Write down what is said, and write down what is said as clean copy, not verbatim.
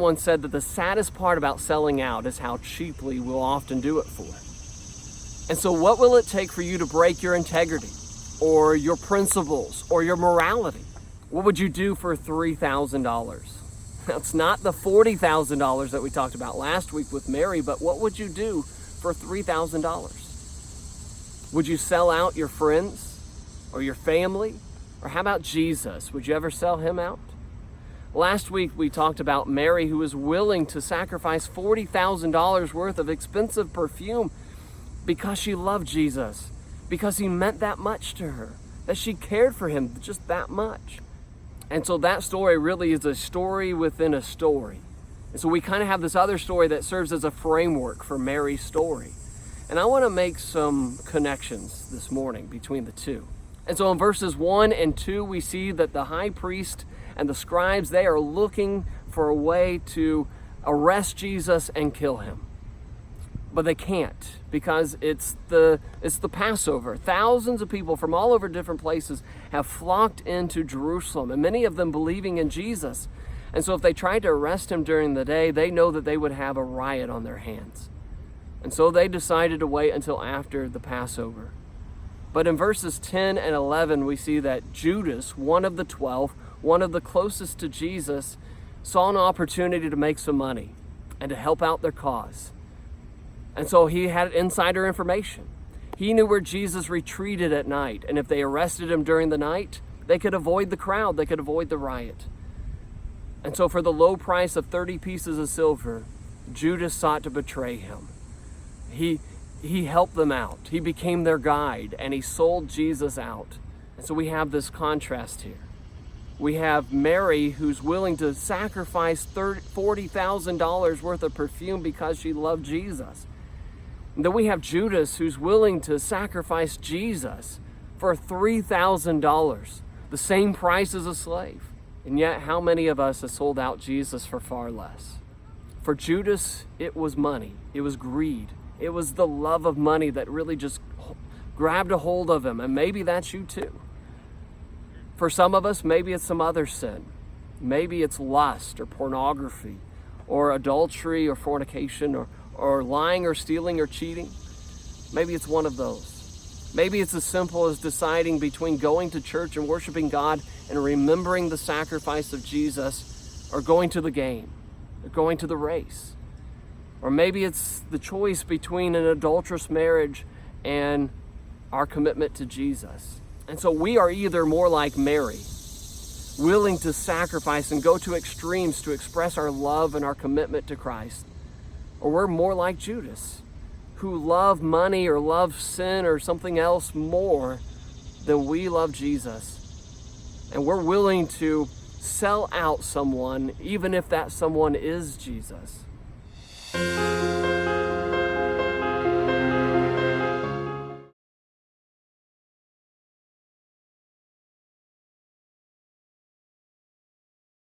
once said that the saddest part about selling out is how cheaply we'll often do it for. And so what will it take for you to break your integrity or your principles or your morality? What would you do for $3,000? That's not the $40,000 that we talked about last week with Mary, but what would you do for $3,000? Would you sell out your friends or your family? Or how about Jesus? Would you ever sell him out? Last week we talked about Mary, who was willing to sacrifice $40,000 worth of expensive perfume because she loved Jesus, because he meant that much to her, that she cared for him just that much. And so that story really is a story within a story. And so we kind of have this other story that serves as a framework for Mary's story. And I want to make some connections this morning between the two. And so in verses 1 and 2, we see that the high priest and the scribes, they are looking for a way to arrest Jesus and kill him. But they can't, because it's the Passover. Thousands of people from all over different places have flocked into Jerusalem, and many of them believing in Jesus. And so if they tried to arrest him during the day, they know that they would have a riot on their hands. And so they decided to wait until after the Passover. But in verses 10 and 11, we see that Judas, one of the 12, one of the closest to Jesus, saw an opportunity to make some money and to help out their cause. And so he had insider information. He knew where Jesus retreated at night, and if they arrested him during the night, they could avoid the crowd, they could avoid the riot. And so for the low price of 30 pieces of silver, Judas sought to betray him. He helped them out. He became their guide, and he sold Jesus out. And so we have this contrast here. We have Mary, who's willing to sacrifice $40,000 worth of perfume because she loved Jesus. And then we have Judas, who's willing to sacrifice Jesus for $3,000, the same price as a slave. And yet, how many of us have sold out Jesus for far less? For Judas, it was money. It was greed. It was the love of money that really just grabbed a hold of him. And maybe that's you too. For some of us, maybe it's some other sin. Maybe it's lust or pornography or adultery or fornication or lying or stealing or cheating. Maybe it's one of those. Maybe it's as simple as deciding between going to church and worshiping God and remembering the sacrifice of Jesus, or going to the game, or going to the race. Or maybe it's the choice between an adulterous marriage and our commitment to Jesus. And so we are either more like Mary, willing to sacrifice and go to extremes to express our love and our commitment to Christ, or we're more like Judas, who love money or love sin or something else more than we love Jesus. And we're willing to sell out someone, even if that someone is Jesus.